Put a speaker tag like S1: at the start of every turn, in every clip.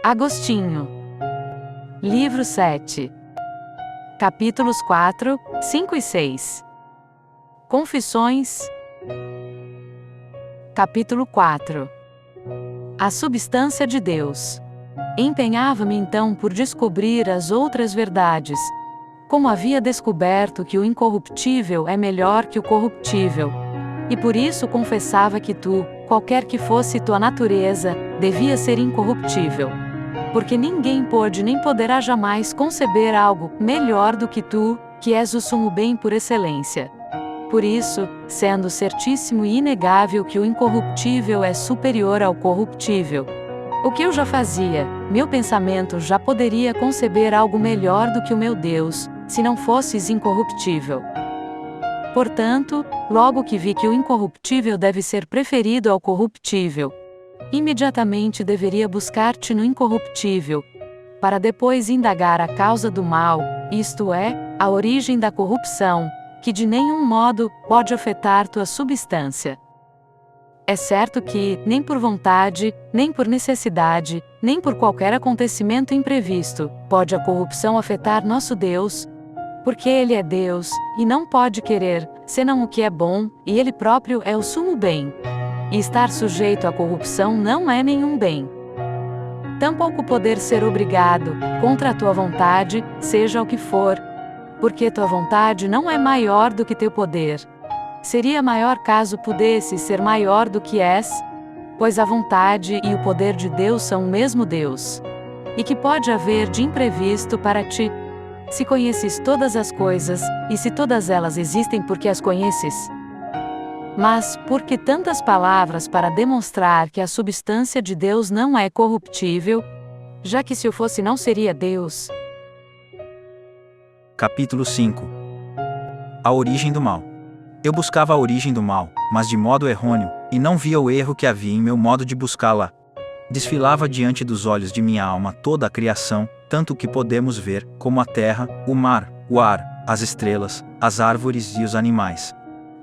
S1: Agostinho. Livro 7. Capítulos 4, 5 e 6. Confissões. Capítulo 4. A substância de Deus. Empenhava-me então por descobrir as outras verdades. Como havia descoberto que o incorruptível é melhor que o corruptível. E por isso confessava que tu, qualquer que fosse tua natureza, devia ser incorruptível. Porque ninguém pôde nem poderá jamais conceber algo melhor do que tu, que és o sumo bem por excelência. Por isso, sendo certíssimo e inegável que o incorruptível é superior ao corruptível, o que eu já fazia, meu pensamento já poderia conceber algo melhor do que o meu Deus, se não fosses incorruptível. Portanto, logo que vi que o incorruptível deve ser preferido ao corruptível, imediatamente deveria buscar-te no incorruptível, para depois indagar a causa do mal, isto é, a origem da corrupção, que de nenhum modo pode afetar tua substância. É certo que, nem por vontade, nem por necessidade, nem por qualquer acontecimento imprevisto, pode a corrupção afetar nosso Deus, porque Ele é Deus, e não pode querer, senão o que é bom, e Ele próprio é o sumo bem. E estar sujeito à corrupção não é nenhum bem. Tampouco poder ser obrigado, contra a tua vontade, seja o que for, porque tua vontade não é maior do que teu poder. Seria maior caso pudesse ser maior do que és, pois a vontade e o poder de Deus são o mesmo Deus. E que pode haver de imprevisto para ti? Se conheces todas as coisas, e se todas elas existem porque as conheces? Mas, por que tantas palavras para demonstrar que a substância de Deus não é corruptível, já que se o fosse não seria Deus?
S2: Capítulo 5. A origem do mal. Eu buscava a origem do mal, mas de modo errôneo, e não via o erro que havia em meu modo de buscá-la. Desfilava diante dos olhos de minha alma toda a criação, tanto o que podemos ver, como a terra, o mar, o ar, as estrelas, as árvores e os animais.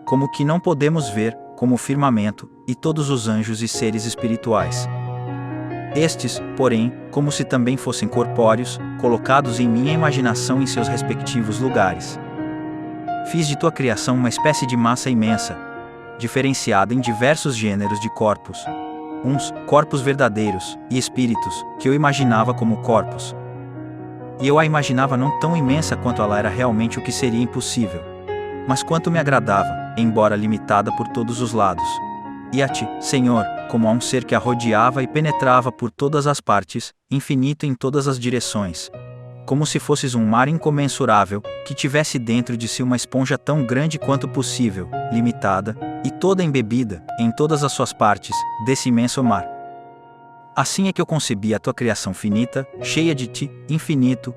S2: Como o que não podemos ver, como o firmamento, e todos os anjos e seres espirituais. Estes, porém, como se também fossem corpóreos, colocados em minha imaginação em seus respectivos lugares. Fiz de tua criação uma espécie de massa imensa, diferenciada em diversos gêneros de corpos. Uns, corpos verdadeiros, e espíritos, que eu imaginava como corpos. E eu a imaginava não tão imensa quanto ela era realmente, o que seria impossível. Mas quanto me agradava, embora limitada por todos os lados. E a ti, Senhor, como a um ser que a rodeava e penetrava por todas as partes, infinito em todas as direções. Como se fosses um mar incomensurável, que tivesse dentro de si uma esponja tão grande quanto possível, limitada, e toda embebida, em todas as suas partes, desse imenso mar. Assim é que eu concebia a tua criação finita, cheia de ti, infinito,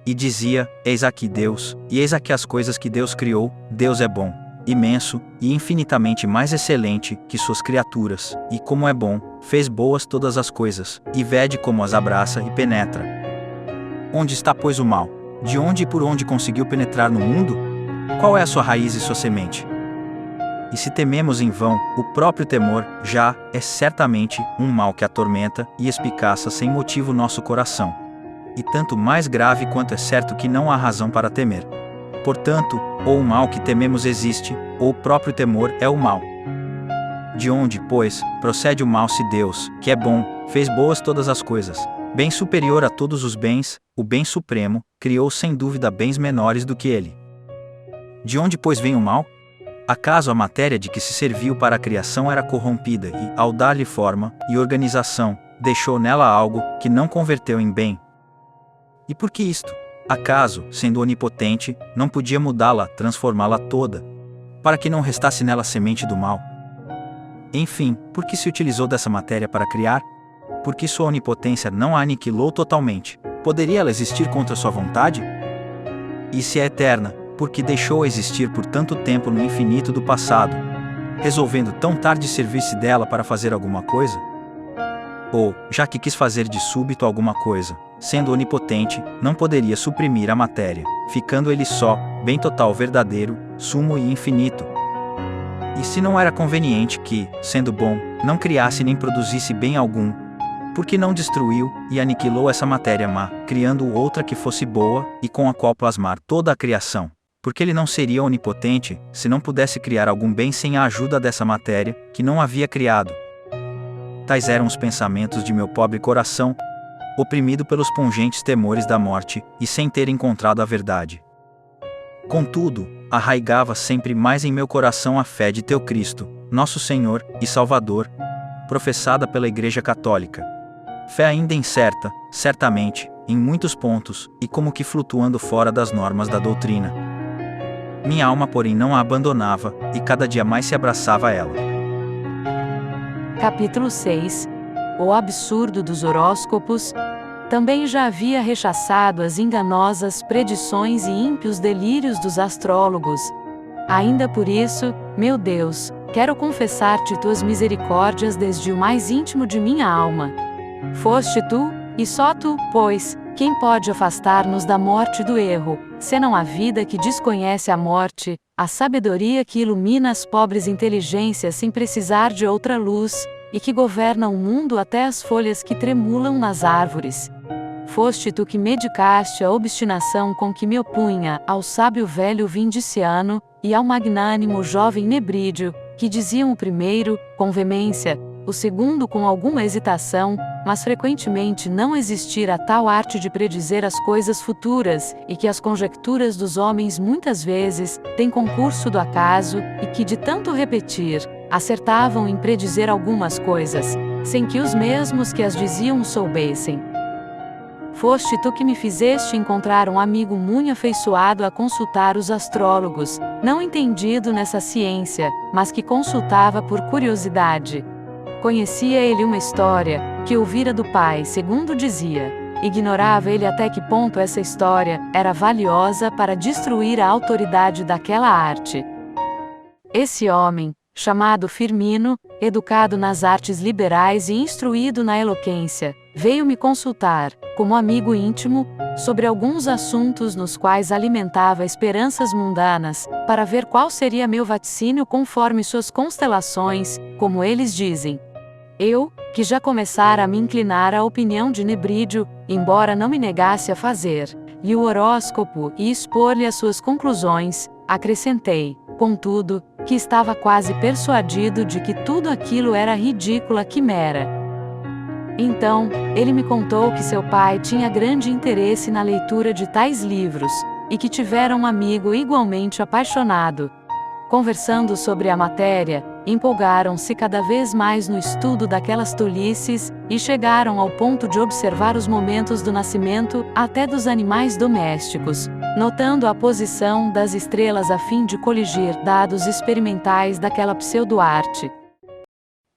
S2: e dizia, eis aqui Deus, e eis aqui as coisas que Deus criou, Deus é bom, imenso, e infinitamente mais excelente que suas criaturas, e como é bom, fez boas todas as coisas, e vede como as abraça e penetra. Onde está, pois, o mal? De onde e por onde conseguiu penetrar no mundo? Qual é a sua raiz e sua semente? E se tememos em vão, o próprio temor, já, é certamente, um mal que atormenta e espicaça sem motivo nosso coração. E tanto mais grave quanto é certo que não há razão para temer. Portanto, ou o mal que tememos existe, ou o próprio temor é o mal. De onde, pois, procede o mal se Deus, que é bom, fez boas todas as coisas, bem superior a todos os bens, o bem supremo, criou sem dúvida bens menores do que ele? De onde, pois, vem o mal? Acaso a matéria de que se serviu para a criação era corrompida e, ao dar-lhe forma e organização, deixou nela algo que não converteu em bem? E por que isto? Acaso, sendo onipotente, não podia mudá-la, transformá-la toda, para que não restasse nela semente do mal? Enfim, por que se utilizou dessa matéria para criar? Porque sua onipotência não a aniquilou totalmente. Poderia ela existir contra sua vontade? E se é eterna, porque deixou existir por tanto tempo no infinito do passado, resolvendo tão tarde servir-se dela para fazer alguma coisa? Ou, já que quis fazer de súbito alguma coisa, sendo onipotente, não poderia suprimir a matéria, ficando ele só, bem total verdadeiro, sumo e infinito? E se não era conveniente que, sendo bom, não criasse nem produzisse bem algum, Por que não destruiu e aniquilou essa matéria má, criando outra que fosse boa e com a qual plasmar toda a criação? Porque ele não seria onipotente, se não pudesse criar algum bem sem a ajuda dessa matéria, que não havia criado. Tais eram os pensamentos de meu pobre coração, oprimido pelos pungentes temores da morte, e sem ter encontrado a verdade. Contudo, arraigava sempre mais em meu coração a fé de teu Cristo, nosso Senhor e Salvador, professada pela Igreja Católica. Fé ainda incerta, certamente, em muitos pontos, e como que flutuando fora das normas da doutrina. Minha alma, porém, não a abandonava, e cada dia mais se abraçava a ela.
S1: Capítulo 6. O absurdo dos horóscopos. Também já havia rechaçado as enganosas predições e ímpios delírios dos astrólogos. Ainda por isso, meu Deus, quero confessar-te tuas misericórdias desde o mais íntimo de minha alma. Foste tu, e só tu, pois, quem pode afastar-nos da morte e do erro, senão a vida que desconhece a morte, a sabedoria que ilumina as pobres inteligências sem precisar de outra luz, e que governa o mundo até as folhas que tremulam nas árvores. Foste tu que medicaste a obstinação com que me opunha ao sábio velho Vindiciano, e ao magnânimo jovem Nebrídio, que diziam o primeiro, com veemência, o segundo com alguma hesitação, mas frequentemente não existir a tal arte de predizer as coisas futuras, e que as conjecturas dos homens muitas vezes têm concurso do acaso, e que de tanto repetir, acertavam em predizer algumas coisas, sem que os mesmos que as diziam soubessem. Foste tu que me fizeste encontrar um amigo muito afeiçoado a consultar os astrólogos, não entendido nessa ciência, mas que consultava por curiosidade. Conhecia ele uma história, que ouvira do pai, segundo dizia. Ignorava ele até que ponto essa história era valiosa para destruir a autoridade daquela arte. Esse homem, chamado Firmino, educado nas artes liberais e instruído na eloquência, veio me consultar, como amigo íntimo, sobre alguns assuntos nos quais alimentava esperanças mundanas, para ver qual seria meu vaticínio conforme suas constelações, como eles dizem. Eu, que já começara a me inclinar à opinião de Nebrídio, embora não me negasse a fazer-lhe o horóscopo e expor-lhe as suas conclusões, acrescentei, contudo, que estava quase persuadido de que tudo aquilo era ridícula quimera. Então, ele me contou que seu pai tinha grande interesse na leitura de tais livros, e que tivera um amigo igualmente apaixonado. Conversando sobre a matéria, empolgaram-se cada vez mais no estudo daquelas tolices, e chegaram ao ponto de observar os momentos do nascimento, até dos animais domésticos, notando a posição das estrelas a fim de coligir dados experimentais daquela pseudo-arte.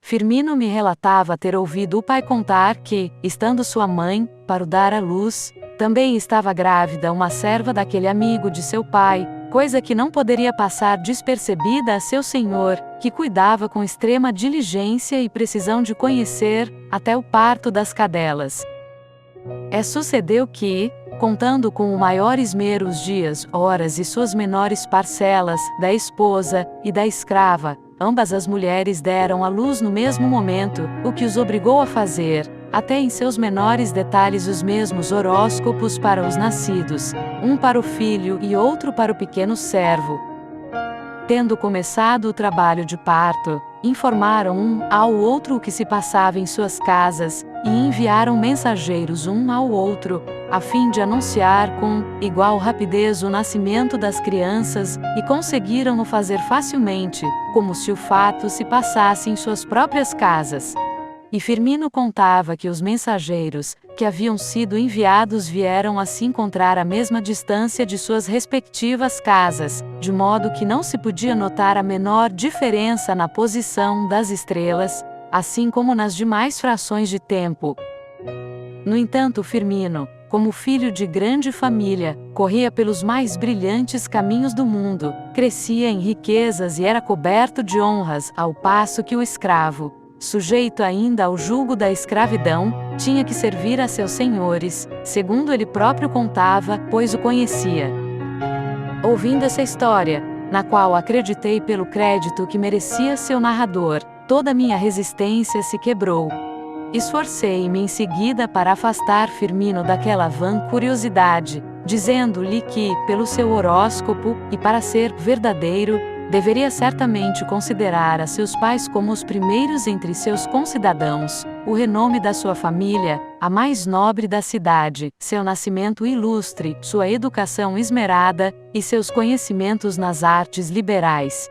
S1: Firmino me relatava ter ouvido o pai contar que, estando sua mãe, para o dar à luz, também estava grávida uma serva daquele amigo de seu pai, coisa que não poderia passar despercebida a seu senhor, que cuidava com extrema diligência e precisão de conhecer, até o parto das cadelas. Sucedeu que, contando com o maior esmero os dias, horas e suas menores parcelas, da esposa e da escrava, ambas as mulheres deram à luz no mesmo momento, o que os obrigou a fazer, até em seus menores detalhes os mesmos horóscopos para os nascidos, um para o filho e outro para o pequeno servo. Tendo começado o trabalho de parto, informaram um ao outro o que se passava em suas casas, e enviaram mensageiros um ao outro, a fim de anunciar com igual rapidez o nascimento das crianças, e conseguiram-no fazer facilmente, como se o fato se passasse em suas próprias casas. E Firmino contava que os mensageiros, que haviam sido enviados vieram a se encontrar à mesma distância de suas respectivas casas, de modo que não se podia notar a menor diferença na posição das estrelas, assim como nas demais frações de tempo. No entanto, Firmino, como filho de grande família, corria pelos mais brilhantes caminhos do mundo, crescia em riquezas e era coberto de honras, ao passo que o escravo, sujeito ainda ao jugo da escravidão, tinha que servir a seus senhores, segundo ele próprio contava, pois o conhecia. Ouvindo essa história, na qual acreditei pelo crédito que merecia seu narrador, toda minha resistência se quebrou. Esforcei-me em seguida para afastar Firmino daquela vã curiosidade, dizendo-lhe que, pelo seu horóscopo, e para ser verdadeiro, deveria certamente considerar a seus pais como os primeiros entre seus concidadãos, o renome da sua família, a mais nobre da cidade, seu nascimento ilustre, sua educação esmerada, e seus conhecimentos nas artes liberais.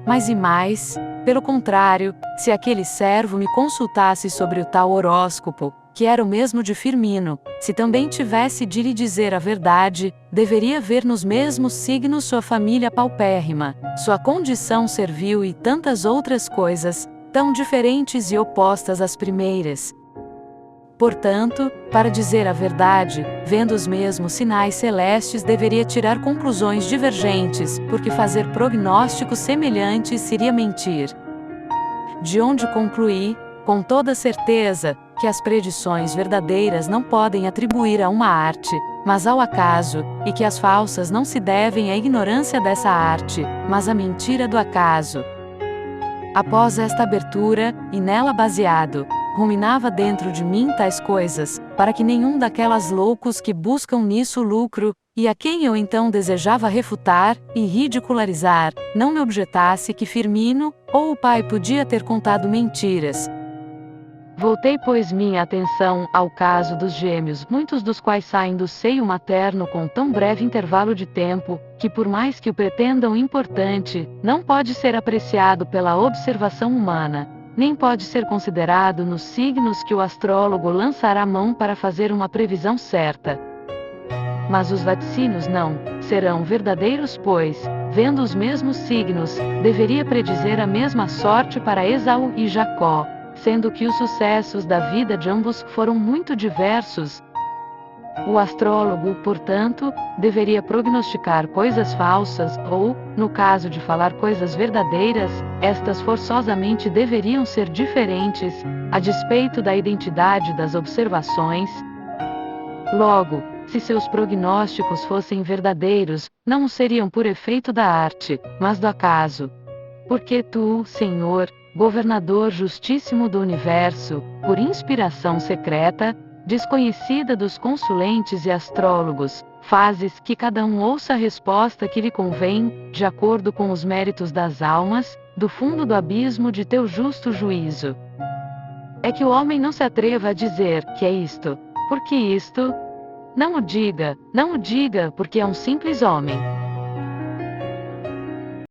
S1: Mas e mais, pelo contrário, se aquele servo me consultasse sobre o tal horóscopo, que era o mesmo de Firmino, se também tivesse de lhe dizer a verdade, deveria ver nos mesmos signos sua família paupérrima, sua condição servil e tantas outras coisas, tão diferentes e opostas às primeiras. Portanto, para dizer a verdade, vendo os mesmos sinais celestes deveria tirar conclusões divergentes, porque fazer prognósticos semelhantes seria mentir. De onde concluí, com toda certeza, que as predições verdadeiras não podem atribuir a uma arte, mas ao acaso, e que as falsas não se devem à ignorância dessa arte, mas à mentira do acaso. Após esta abertura, e nela baseado, ruminava dentro de mim tais coisas, para que nenhum daquelas loucos que buscam nisso lucro, e a quem eu então desejava refutar e ridicularizar, não me objetasse que Firmino, ou o pai podia ter contado mentiras. Voltei, pois, minha atenção ao caso dos gêmeos, muitos dos quais saem do seio materno com tão breve intervalo de tempo, que por mais que o pretendam importante, não pode ser apreciado pela observação humana, nem pode ser considerado nos signos que o astrólogo lançará mão para fazer uma previsão certa. Mas os vaticínios não serão verdadeiros, pois, vendo os mesmos signos, deveria predizer a mesma sorte para Esaú e Jacó, sendo que os sucessos da vida de ambos foram muito diversos. O astrólogo, portanto, deveria prognosticar coisas falsas, ou, no caso de falar coisas verdadeiras, estas forçosamente deveriam ser diferentes, a despeito da identidade das observações. Logo, se seus prognósticos fossem verdadeiros, não seriam por efeito da arte, mas do acaso. Porque tu, Senhor, governador justíssimo do universo, por inspiração secreta, desconhecida dos consulentes e astrólogos, fazes que cada um ouça a resposta que lhe convém, de acordo com os méritos das almas, do fundo do abismo de teu justo juízo. É que o homem não se atreva a dizer que é isto, porque isto. Não o diga, porque é um simples homem.